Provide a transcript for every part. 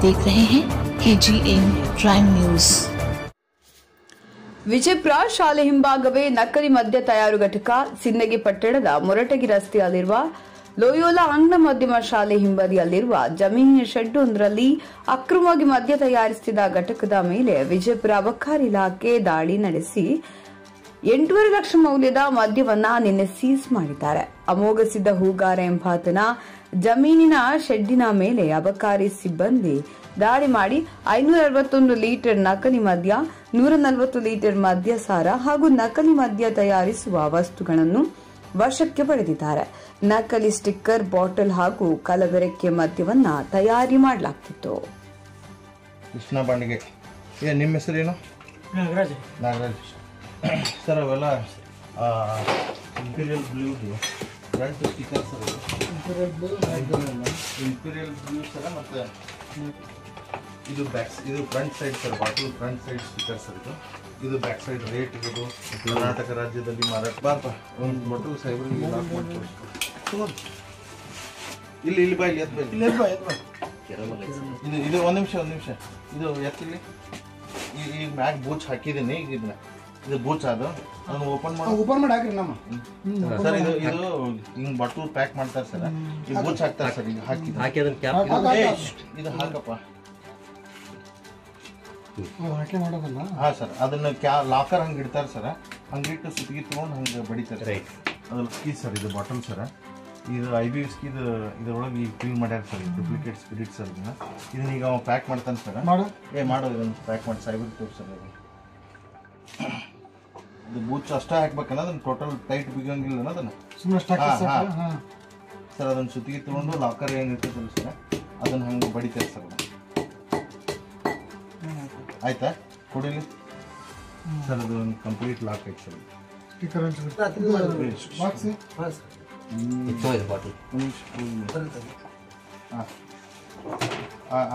देख रहे हैं KGN प्राइम न्यूज। ವಿಜಯಪುರ ಶಾಲೆ ಹಿಂಭಾಗವೇ ನಕಲಿ ಮದ್ಯ ತಯಾರು ಘಟಕ ಸಿಂದಗಿ ಪಟ್ಟಣದ ಮೊರಟಗಿ ರಸ್ತೆಯಲ್ಲಿರುವ ಲೋಯೋಲಾ ಆಂಗ್ಲ ಮಾಧ್ಯಮ ಶಾಲೆ ಹಿಂಬದಿಯಲ್ಲಿರುವ ಜಮೀನಿನ ಶೆಡ್ಡೊಂದರಲ್ಲಿ ಅಕ್ರಮವಾಗಿ ಮದ್ಯ ತಯಾರಿಸುತ್ತಿದ್ದ ಘಟಕದ ಮೇಲೆ ವಿಜಯಪುರ ಅಬಕಾರಿ ಇಲಾಖೆ ದಾಳಿ ನಡೆಸಿ 8.5 ಲಕ್ಷ ಮೌಲ್ಯದ ಮದ್ಯವನ್ನ ನಿನ್ನೆ ಸೀಸ್ ಮಾಡಿದ್ದಾರೆ. ಅಮೋಘ ಸಿದ್ದ ಹೂಗಾರ ಎಂಬಾತನ ಜಮೀನಿನ ಶೆಡ್ಡಿನ ಮೇಲೆ ಅಬಕಾರಿ ಸಿಬ್ಬಂದಿ ದಾಳಿ ಮಾಡಿ 561 ಲೀಟರ್ ನಕಲಿ ಮದ್ಯ, 140 ಲೀಟರ್ ಮದ್ಯಸಾರ ಹಾಗೂ ನಕಲಿ ಮದ್ಯ ತಯಾರಿಸುವ ವಸ್ತುಗಳನ್ನು ವಶಕ್ಕೆ ಪಡೆದಿದ್ದಾರೆ. ನಕಲಿ ಸ್ಟಿಕ್ಕರ್, ಬಾಟಲ್ ಹಾಗೂ ಕಲಬೆರಕೆ ಮದ್ಯವನ್ನ ತಯಾರಿ ಮಾಡಲಾಗ್ತಿತ್ತು. ಕೃಷ್ಣ ಬಾಂಡಿಗೆ ನಿಮ್ಮ ಹೆಸರೇನು? ನಾಗರಾಜ್ ಸರ್. ಅವೆಲ್ಲ imperial blue front sticker sir. Imperial blue sir ಮತ್ತು ಇದು ಇದು front side sir, bottle front side sticker sir. ಇದು ಬ್ಯಾಕ್ ಸೈಡ್ ರೇಟ್ ಇರೋದು ಕರ್ನಾಟಕ ರಾಜ್ಯದಲ್ಲಿ ಮಾರಾಟ ಬಾರ್ಪ ಒಂದು ಬಾಟಲ್ ಸೈಬರ್ಗೆ ಲಾಕ್ ಮಾಡಿ ಇಲ್ಲಿ ಬಾ, ಇಲ್ಲಿ ಇದು ಒಂದು ನಿಮಿಷ ಇದು ಎತ್ತಿಲ್ಲಿ ಈಗ ಮ್ಯಾಗ್ ಬೂಚ್ ಹಾಕಿದ್ದೀನಿ. ಈಗ ಇದು ಬೂಚ್ ಅದು ಅದನ್ನು ಓಪನ್ ಮಾಡಿ ಹಾಕ್ರಿ ನಮ್ಮ ಸರ್. ಇದು ಹಿಂಗೆ ಬಾಟಲ್ ಪ್ಯಾಕ್ ಮಾಡ್ತಾರೆ ಸರ್. ಈ ಬೂಚ್ ಹಾಕ್ತಾರೆ ಸರ್. ಈಗ ಹಾಕಿ ಇದು ಹಾಕಪ್ಪ. ಹಾಂ ಸರ್, ಅದನ್ನ ಲಾಕರ್ ಹಂಗೆ ಇಡ್ತಾರೆ ಸರ್. ಹಂಗಿಟ್ಟು ಸುತ್ತಿಗೆ ತೊಗೊಂಡು ಹಂಗೆ ಬಡಿತಾರೆ. ಅದ್ರ ಕೀ ಸರ್. ಇದು ಬಾಟಲ್ ಸರ್. ಇದು IB ವಿಸ್ಕಿದು ಇದರೊಳಗೆ ಈಗ ಫಿಲ್ ಮಾಡ್ಯಾರ ಸರ್. Duplicate spirit sir. ಇದನ್ನ ಈಗ ಅವ ಪ್ಯಾಕ್ ಮಾಡ್ತಾನೆ ಸರ್. ಮಾಡೋ ಇದನ್ನು ಪ್ಯಾಕ್ ಮಾಡಿ ಸೈಬರ್ ತೋರಿಸರ್. ಇದು ಬೂಚ್ ಅಷ್ಟೇ ಹಾಕ್ಬೇಕನ್ನ ಅದನ್ನು ಟೋಟಲ್ ಟೈಟ್ ಬಿಗಂಗಿಲ್ಲ ಅನ್ನೋದನ್ನು ಸರ್. ಅದನ್ನು ಸುತ್ತಿಗೆ ತೊಗೊಂಡು ಲಾಕರ್ ಏನಿರ್ತದೆ ಸರ್ ಅದನ್ನು ಹಂಗೆ ಬಡಿತಾರೆ ಸರ್. ಆಯ್ತಾ ಕೊಡಿಲಿ ಸರ್. ಅದು ಒಂದು ಕಂಪ್ಲೀಟ್ ಲಾಕ್ ಐತೆ ಸರ್.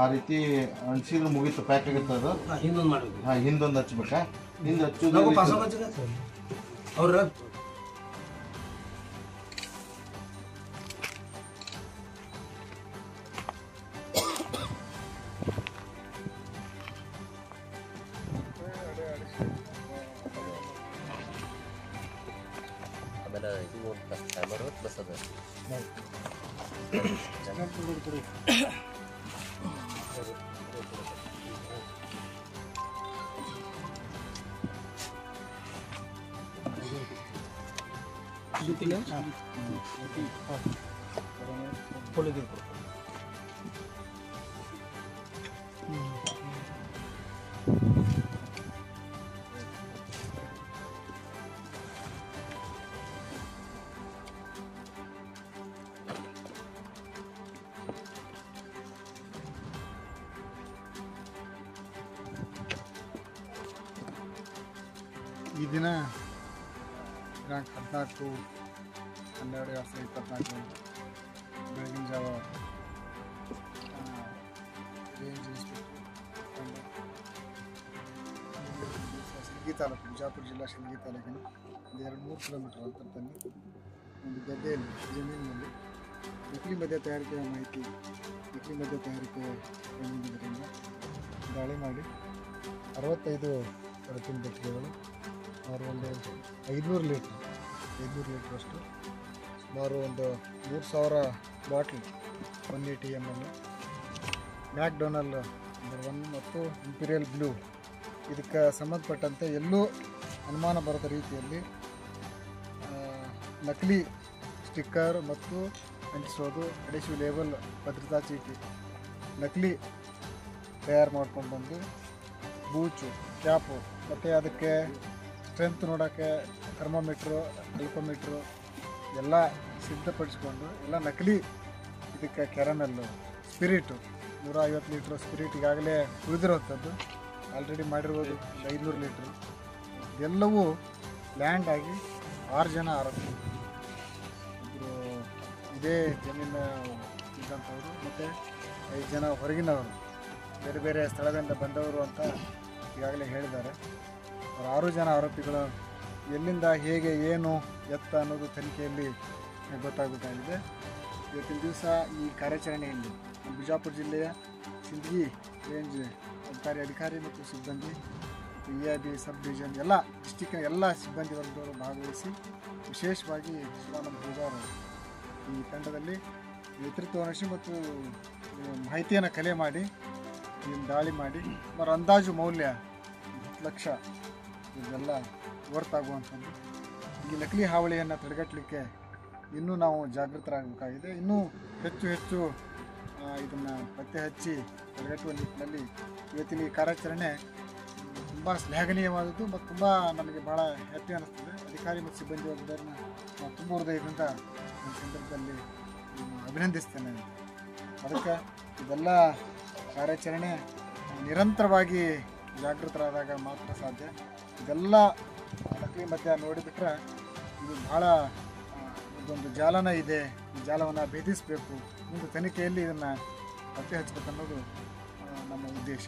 ಆ ರೀತಿ ಅನ್ಸಿದ್ರೆ ಮುಗೀತು, ಪ್ಯಾಕ್ ಆಗುತ್ತೆ ಅದು. ಹಿಂದೊಂದು ಹಚ್ಬೇಕಾ? ಹಿಂದೆ ಹಚ್ಚೋದು ಈ ದಿನ ದಿನಾಂಕ 14/12/2024 ಬೆಳಗಿನ ಜಾವ ಸಿಂದಗಿ ತಾಲೂಕು, ಬಿಜಾಪುರ ಜಿಲ್ಲಾ ಸಿಂದಗಿ ತಾಲೂಕಿನ 2-3 ಕಿಲೋಮೀಟರ್ ಅಂತರದಲ್ಲಿ ಒಂದು ಗದ್ದೆಯಲ್ಲಿ ಜಮೀನಿನಲ್ಲಿ ನಕಲಿ ಮದ್ಯ ತಯಾರಿಕೆಯ ಮಾಹಿತಿ, ನಕಲಿ ಮದ್ಯ ತಯಾರಿಕೆ ಬಂದಿದ್ದರಿಂದ ದಾಳಿ ಮಾಡಿ 65 ಹೊರತಿನ ಬಟ್ಟೆಗಳು, ಸುಮಾರು ಒಂದು 500 ಲೀಟ್ರ್ ಅಷ್ಟು, ಸುಮಾರು ಒಂದು 3000 ಬಾಟ್ಲ್ 180 ml ಮ್ಯಾಕ್ಡೊನಾಲ್ ನಂಬರ್ 1 ಮತ್ತು ಇಂಪೀರಿಯಲ್ ಬ್ಲೂ. ಇದಕ್ಕೆ ಸಂಬಂಧಪಟ್ಟಂತೆ ಎಲ್ಲೂ ಅನುಮಾನ ಬರದ ರೀತಿಯಲ್ಲಿ ನಕಲಿ ಸ್ಟಿಕ್ಕರ್ ಮತ್ತು ಅಂಟಿಸೋದು, ಅಡಿಸಿವ್ ಲೇಬಲ್, ಭದ್ರತಾ ಚೀಟಿ ನಕಲಿ ತಯಾರು ಮಾಡ್ಕೊಂಡು ಬಂದು ಬೂಚು, ಕ್ಯಾಪು ಮತ್ತು ಅದಕ್ಕೆ ಸ್ಟ್ರೆಂತ್ ನೋಡೋಕ್ಕೆ ಥರ್ಮೋಮೀಟ್ರು, ಅಲ್ಕೋಮೀಟ್ರು ಎಲ್ಲ ಸಿದ್ಧಪಡಿಸ್ಕೊಂಡು ಎಲ್ಲ ನಕಲಿ. ಇದಕ್ಕೆ ಕ್ಯಾರಮೆಲ್ಲು, ಸ್ಪಿರಿಟು 150 ಲೀಟ್ರ್ ಸ್ಪಿರಿಟ್ ಈಗಾಗಲೇ ಉಳಿದಿರೋವಂಥದ್ದು, ಆಲ್ರೆಡಿ ಮಾಡಿರ್ಬೋದು 500 ಲೀಟ್ರ್. ಎಲ್ಲವೂ ಲ್ಯಾಂಡ್ ಆಗಿ 6 ಜನ ಆರೋಪಿ. ಇಬ್ಬರು ಇದೇ ಜಮೀನು ಇದ್ದಂಥವ್ರು ಮತ್ತು 5 ಜನ ಹೊರಗಿನವರು, ಬೇರೆ ಬೇರೆ ಸ್ಥಳದಿಂದ ಬಂದವರು ಅಂತ ಈಗಾಗಲೇ ಹೇಳಿದ್ದಾರೆ. 6 ಜನ ಆರೋಪಿಗಳು ಎಲ್ಲಿಂದ, ಹೇಗೆ, ಏನು, ಎತ್ತ ಅನ್ನೋದು ತನಿಖೆಯಲ್ಲಿ ಗೊತ್ತಾಗಬೇಕಾಗಿದೆ. ಇವತ್ತಿನ ದಿವಸ ಈ ಕಾರ್ಯಾಚರಣೆಯಲ್ಲಿ ಬಿಜಾಪುರ ಜಿಲ್ಲೆಯ ಸಿಂದಗಿ ರೇಂಜ್ ಅಧಿಕಾರಿ ಮತ್ತು ಸಿಬ್ಬಂದಿ ಮತ್ತು EIB ಸಬ್ ಡಿವಿಷನ್ ಎಲ್ಲ ಡಿಸ್ಟಿಕ್ನ ಎಲ್ಲ ಸಿಬ್ಬಂದಿ ವರ್ಗದವರು ಭಾಗವಹಿಸಿ ವಿಶೇಷವಾಗಿ ಶಿವಾನಂದ ಹೂಗಾರ್ ಈ ತಂಡದಲ್ಲಿ ನೇತೃತ್ವ ವಹಿಸಿ ಮತ್ತು ಮಾಹಿತಿಯನ್ನು ಕಲೆ ಮಾಡಿ ಇದನ್ನು ದಾಳಿ ಮಾಡಿ ಅವರ ಅಂದಾಜು ಮೌಲ್ಯ 10 ಲಕ್ಷ ಇದೆಲ್ಲ ಹೊರತಾಗುವಂಥದ್ದು. ಈ ನಕಲಿ ಹಾವಳಿಯನ್ನು ತಡೆಗಟ್ಟಲಿಕ್ಕೆ ಇನ್ನೂ ನಾವು ಜಾಗೃತರಾಗಬೇಕಾಗಿದೆ. ಇನ್ನೂ ಹೆಚ್ಚು ಇದನ್ನು ಪತ್ತೆ ಹಚ್ಚಿ ತಡೆಗಟ್ಟುವ ನಿಟ್ಟಿನಲ್ಲಿ ಇವತ್ತಿನ ಈ ಕಾರ್ಯಾಚರಣೆ ತುಂಬ ಶ್ಲಾಘನೀಯವಾದದ್ದು ಮತ್ತು ತುಂಬ ನಮಗೆ ಭಾಳ ಹ್ಯಾಪಿ ಅನ್ನಿಸ್ತದೆ. ಅಧಿಕಾರಿ ಮತ್ತು ಸಿಬ್ಬಂದಿ ವರ್ಗದವ್ರನ್ನ ನಾವು ತುಂಬ ಹೃದಯದಿಂದ ಈ ಸಂದರ್ಭದಲ್ಲಿ ಅಭಿನಂದಿಸ್ತೇನೆ. ಅದಕ್ಕೆ ಇದೆಲ್ಲ ಕಾರ್ಯಾಚರಣೆ ನಿರಂತರವಾಗಿ ಜಾಗೃತರಾದಾಗ ಮಾತ್ರ ಸಾಧ್ಯ. ಇದೆಲ್ಲ ನಕಲಿ ಮದ್ಯ ನೋಡಿಬಿಟ್ರೆ ಇದು ಭಾಳ ಇದೊಂದು ಜಾಲನ ಇದೆ, ಈ ಜಾಲವನ್ನು ಭೇದಿಸಬೇಕು, ಮುಂದೆ ತನಿಖೆಯಲ್ಲಿ ಇದನ್ನು ಪತ್ತೆ ಹಚ್ಚಬೇಕನ್ನೋದು ನಮ್ಮ ಉದ್ದೇಶ.